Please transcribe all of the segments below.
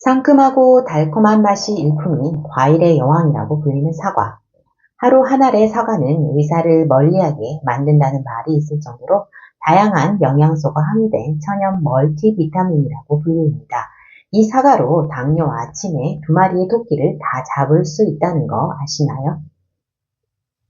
상큼하고 달콤한 맛이 일품인 과일의 여왕이라고 불리는 사과. 하루 한 알의 사과는 의사를 멀리하게 만든다는 말이 있을 정도로 다양한 영양소가 함유된 천연 멀티비타민이라고 불립니다. 이 사과로 당뇨와 치매 두 마리의 토끼를 다 잡을 수 있다는 거 아시나요?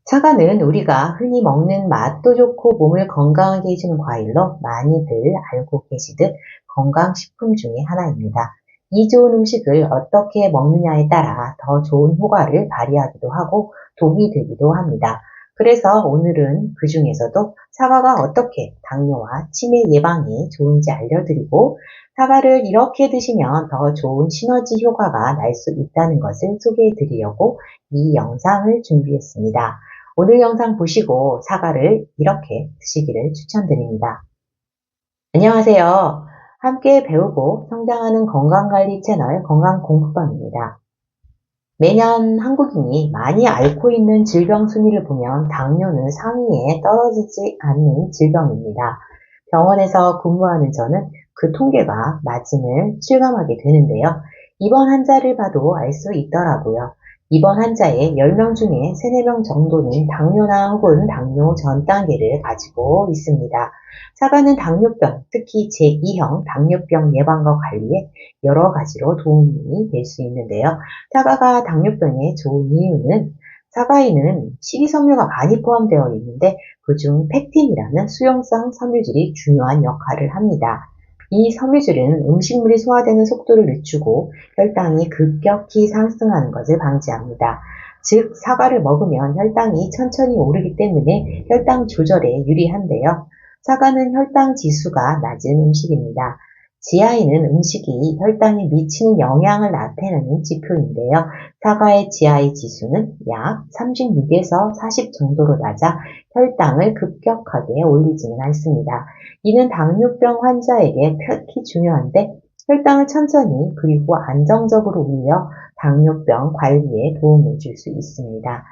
사과는 우리가 흔히 먹는 맛도 좋고 몸을 건강하게 해주는 과일로 많이들 알고 계시듯 건강식품 중에 하나입니다. 이 좋은 음식을 어떻게 먹느냐에 따라 더 좋은 효과를 발휘하기도 하고 독이 되기도 합니다. 그래서 오늘은 그 중에서도 사과가 어떻게 당뇨와 치매 예방에 좋은지 알려드리고 사과를 이렇게 드시면 더 좋은 시너지 효과가 날 수 있다는 것을 소개해 드리려고 이 영상을 준비했습니다. 오늘 영상 보시고 사과를 이렇게 드시기를 추천드립니다. 안녕하세요. 함께 배우고 성장하는 건강관리 채널 건강공부방입니다. 매년 한국인이 많이 앓고 있는 질병 순위를 보면 당뇨는 상위에 떨어지지 않는 질병입니다. 병원에서 근무하는 저는 그 통계가 맞음을 실감하게 되는데요. 입원 환자를 봐도 알 수 있더라고요. 입원 환자의 10명 중에 3, 4명 정도는 당뇨나 혹은 당뇨 전 단계를 가지고 있습니다. 사과는 당뇨병, 특히 제2형 당뇨병 예방과 관리에 여러 가지로 도움이 될 수 있는데요. 사과가 당뇨병에 좋은 이유는 사과에는 식이섬유가 많이 포함되어 있는데 그중 펙틴이라는 수용성 섬유질이 중요한 역할을 합니다. 이 섬유질은 음식물이 소화되는 속도를 늦추고 혈당이 급격히 상승하는 것을 방지합니다. 즉, 사과를 먹으면 혈당이 천천히 오르기 때문에 혈당 조절에 유리한데요. 사과는 혈당 지수가 낮은 음식입니다. GI는 음식이 혈당에 미치는 영향을 나타내는 지표인데요. 사과의 GI 지수는 약 36에서 40 정도로 낮아 혈당을 급격하게 올리지는 않습니다. 이는 당뇨병 환자에게 특히 중요한데 혈당을 천천히 그리고 안정적으로 올려 당뇨병 관리에 도움을 줄 수 있습니다.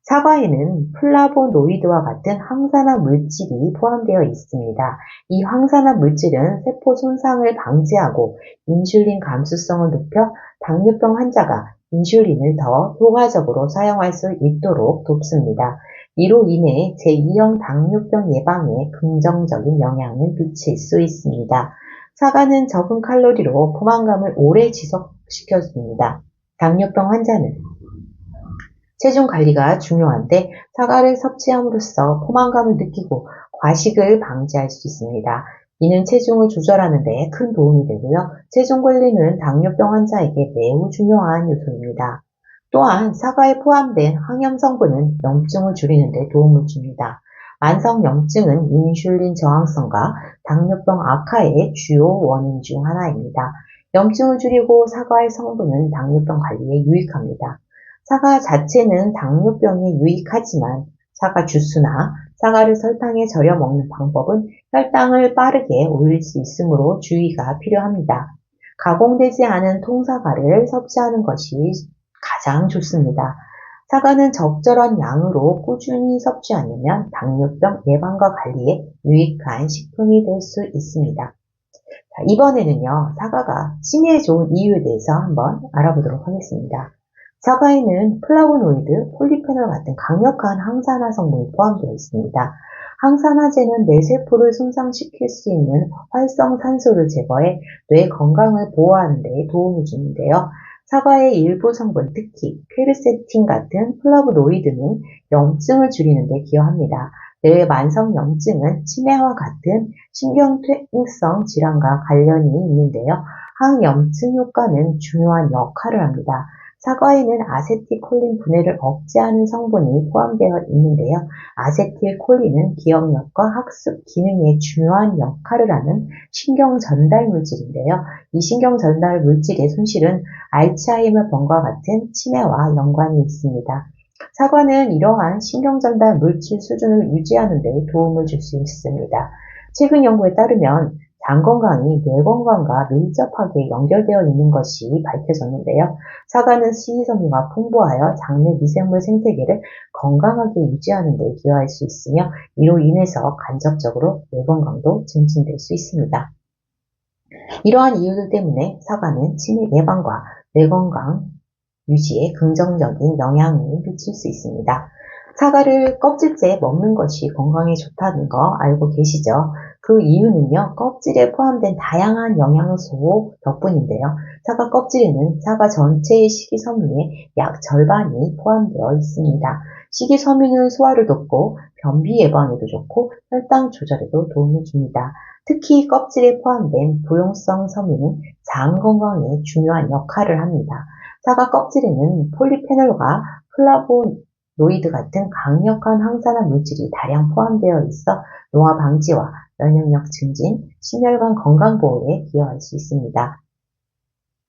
사과에는 플라보노이드와 같은 항산화 물질이 포함되어 있습니다. 이 항산화 물질은 세포 손상을 방지하고 인슐린 감수성을 높여 당뇨병 환자가 인슐린을 더 효과적으로 사용할 수 있도록 돕습니다. 이로 인해 제2형 당뇨병 예방에 긍정적인 영향을 미칠 수 있습니다. 사과는 적은 칼로리로 포만감을 오래 지속시켜줍니다. 당뇨병 환자는 체중 관리가 중요한데 사과를 섭취함으로써 포만감을 느끼고 과식을 방지할 수 있습니다. 이는 체중을 조절하는 데 큰 도움이 되고요. 체중 관리는 당뇨병 환자에게 매우 중요한 요소입니다. 또한 사과에 포함된 항염 성분은 염증을 줄이는 데 도움을 줍니다. 만성 염증은 인슐린 저항성과 당뇨병 악화의 주요 원인 중 하나입니다. 염증을 줄이고 사과의 성분은 당뇨병 관리에 유익합니다. 사과 자체는 당뇨병에 유익하지만 사과 주스나 사과를 설탕에 절여 먹는 방법은 혈당을 빠르게 올릴 수 있으므로 주의가 필요합니다. 가공되지 않은 통사과를 섭취하는 것이 가장 좋습니다. 사과는 적절한 양으로 꾸준히 섭취하면 당뇨병 예방과 관리에 유익한 식품이 될 수 있습니다. 자, 이번에는요, 사과가 치매에 좋은 이유에 대해서 한번 알아보도록 하겠습니다. 사과에는 플라보노이드, 폴리페놀 같은 강력한 항산화 성분이 포함되어 있습니다. 항산화제는 뇌세포를 손상시킬 수 있는 활성산소를 제거해 뇌 건강을 보호하는 데 도움을 주는데요. 사과의 일부 성분, 특히 퀘르세틴 같은 플라보노이드는 염증을 줄이는 데 기여합니다. 뇌의 만성 염증은 치매와 같은 신경퇴행성 질환과 관련이 있는데요. 항염증 효과는 중요한 역할을 합니다. 사과에는 아세틸콜린 분해를 억제하는 성분이 포함되어 있는데요. 아세틸콜린은 기억력과 학습 기능에 중요한 역할을 하는 신경 전달 물질인데요. 이 신경 전달 물질의 손실은 알츠하이머병과 같은 치매와 연관이 있습니다. 사과는 이러한 신경 전달 물질 수준을 유지하는 데 도움을 줄 수 있습니다. 최근 연구에 따르면 장 건강이 뇌 건강과 밀접하게 연결되어 있는 것이 밝혀졌는데요. 사과는 식이섬유가 풍부하여 장내 미생물 생태계를 건강하게 유지하는 데 기여할 수 있으며 이로 인해서 간접적으로 뇌 건강도 증진될 수 있습니다. 이러한 이유들 때문에 사과는 치매 예방과 뇌 건강 유지에 긍정적인 영향을 미칠 수 있습니다. 사과를 껍질째 먹는 것이 건강에 좋다는 거 알고 계시죠? 그 이유는요, 껍질에 포함된 다양한 영양소 덕분인데요. 사과 껍질에는 사과 전체의 식이섬유의 약 절반이 포함되어 있습니다. 식이섬유는 소화를 돕고 변비 예방에도 좋고 혈당 조절에도 도움을 줍니다. 특히 껍질에 포함된 부용성 섬유는 장 건강에 중요한 역할을 합니다. 사과 껍질에는 폴리페놀과 플라보노이드 같은 강력한 항산화 물질이 다량 포함되어 있어 노화 방지와 면역력 증진, 심혈관 건강 보호에 기여할 수 있습니다.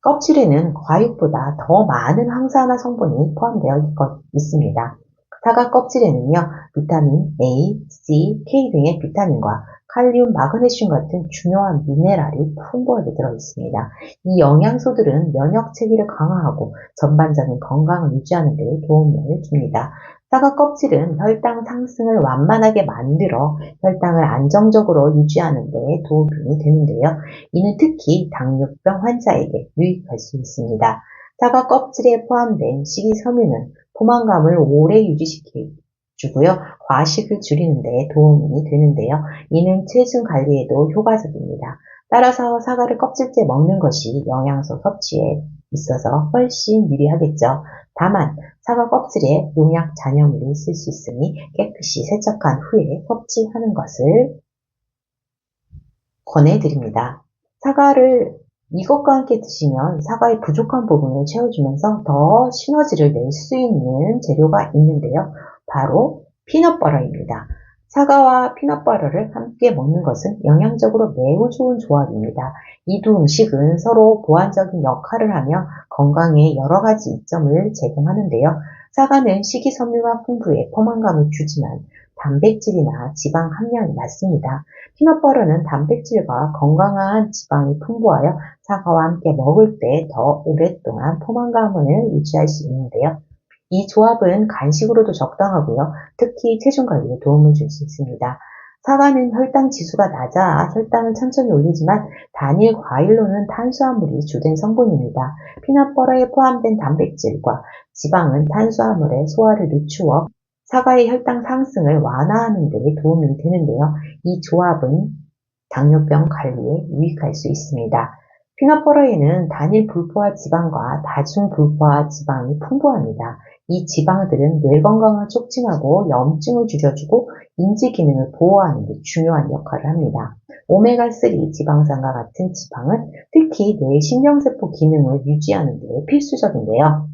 껍질에는 과육보다 더 많은 항산화 성분이 포함되어 있습니다. 사과 껍질에는요, 비타민 A, C, K 등의 비타민과 칼륨, 마그네슘 같은 중요한 미네랄이 풍부하게 들어있습니다. 이 영양소들은 면역 체계를 강화하고 전반적인 건강을 유지하는 데 도움을 줍니다. 사과 껍질은 혈당 상승을 완만하게 만들어 혈당을 안정적으로 유지하는 데 도움이 되는데요. 이는 특히 당뇨병 환자에게 유익할 수 있습니다. 사과 껍질에 포함된 식이섬유는 포만감을 오래 유지시켜주고요. 과식을 줄이는 데 도움이 되는데요. 이는 체중 관리에도 효과적입니다. 따라서 사과를 껍질째 먹는 것이 영양소 섭취에 있어서 훨씬 유리하겠죠. 다만 사과 껍질에 농약 잔여물이 있을 수 있으니 깨끗이 세척한 후에 섭취하는 것을 권해드립니다. 사과를 이것과 함께 드시면 사과의 부족한 부분을 채워주면서 더 시너지를 낼 수 있는 재료가 있는데요. 바로 피넛버터입니다. 사과와 피넛버터를 함께 먹는 것은 영양적으로 매우 좋은 조합입니다. 이 두 음식은 서로 보완적인 역할을 하며 건강에 여러 가지 이점을 제공하는데요. 사과는 식이섬유가 풍부해 포만감을 주지만 단백질이나 지방 함량이 낮습니다. 피넛버터는 단백질과 건강한 지방이 풍부하여 사과와 함께 먹을 때 더 오랫동안 포만감을 유지할 수 있는데요. 이 조합은 간식으로도 적당하고요. 특히 체중 관리에 도움을 줄 수 있습니다. 사과는 혈당 지수가 낮아 혈당을 천천히 올리지만 단일 과일로는 탄수화물이 주된 성분입니다. 피넛버터에 포함된 단백질과 지방은 탄수화물의 소화를 늦추어 사과의 혈당 상승을 완화하는 데 도움이 되는데요. 이 조합은 당뇨병 관리에 유익할 수 있습니다. 피넛버터에는 단일 불포화 지방과 다중 불포화 지방이 풍부합니다. 이 지방들은 뇌 건강을 촉진하고 염증을 줄여주고 인지 기능을 보호하는 데 중요한 역할을 합니다. 오메가3 지방산과 같은 지방은 특히 뇌 신경세포 기능을 유지하는 데 필수적인데요.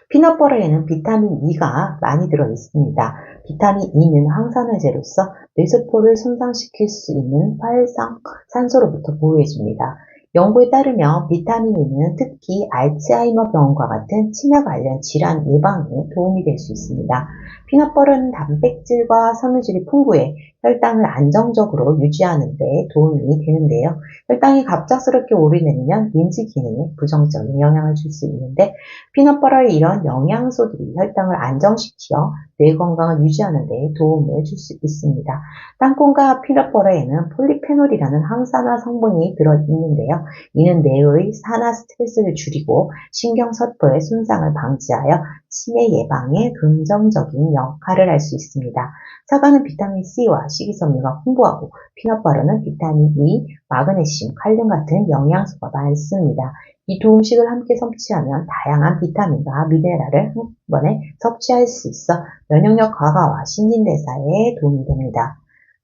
피넛버터에는 비타민 E가 많이 들어있습니다. 비타민 E는 항산화제로서 뇌세포를 손상시킬 수 있는 활성산소로부터 보호해줍니다. 연구에 따르면 비타민 E는 특히 알츠하이머 병과 같은 치매 관련 질환 예방에 도움이 될 수 있습니다. 피넛버터는 단백질과 섬유질이 풍부해 혈당을 안정적으로 유지하는 데 도움이 되는데요. 혈당이 갑작스럽게 오르내리면 인지 기능에 부정적인 영향을 줄 수 있는데 피넛버터의 이런 영양소들이 혈당을 안정시켜 뇌 건강을 유지하는 데 도움을 줄 수 있습니다. 땅콩과 피넛버터에는 폴리페놀이라는 항산화 성분이 들어있는데요. 이는 뇌의 산화 스트레스를 줄이고 신경세포의 손상을 방지하여 치매 예방에 긍정적인 역할을 할 수 있습니다. 사과는 비타민 C와 식이섬유가 풍부하고 피넛버터는 비타민 E, 마그네슘, 칼륨 같은 영양소가 많습니다. 이 두 음식을 함께 섭취하면 다양한 비타민과 미네랄을 한 번에 섭취할 수 있어 면역력 강화와 신진대사에 도움이 됩니다.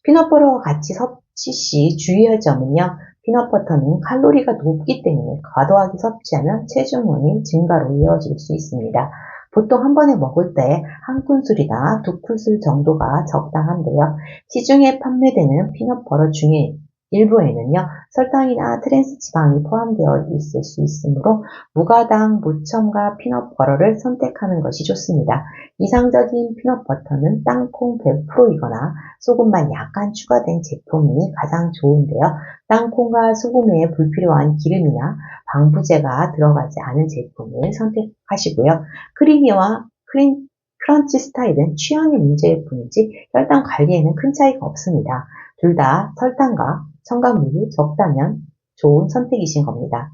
피넛버터와 같이 섭취 시 주의할 점은요. 피넛버터는 칼로리가 높기 때문에 과도하게 섭취하면 체중의 증가로 이어질 수 있습니다. 보통 한 번에 먹을 때 한 큰술이나 두 큰술 정도가 적당한데요. 시중에 판매되는 피넛버터 중에 일부에는요, 설탕이나 트랜스 지방이 포함되어 있을 수 있으므로 무가당, 무첨가 피넛버터를 선택하는 것이 좋습니다. 이상적인 피넛버터는 땅콩 100%이거나 소금만 약간 추가된 제품이 가장 좋은데요. 땅콩과 소금에 불필요한 기름이나 방부제가 들어가지 않은 제품을 선택하시고요. 크리미와 크런치 스타일은 취향의 문제일 뿐이지 혈당 관리에는 큰 차이가 없습니다. 둘 다 설탕과 첨가물이 적다면 좋은 선택이신 겁니다.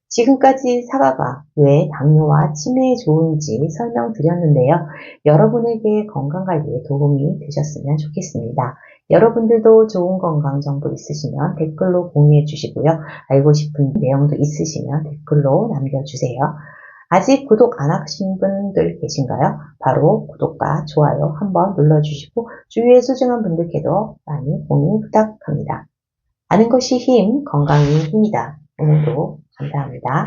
지금까지 사과가 왜 당뇨와 치매에 좋은지 설명드렸는데요. 여러분에게 건강관리에 도움이 되셨으면 좋겠습니다. 여러분들도 좋은 건강 정보 있으시면 댓글로 공유해 주시고요. 알고 싶은 내용도 있으시면 댓글로 남겨주세요. 아직 구독 안 하신 분들 계신가요? 바로 구독과 좋아요 한번 눌러주시고 주위의 소중한 분들께도 많이 공유 부탁합니다. 아는 것이 힘, 건강이 힘이다. 오늘도 감사합니다.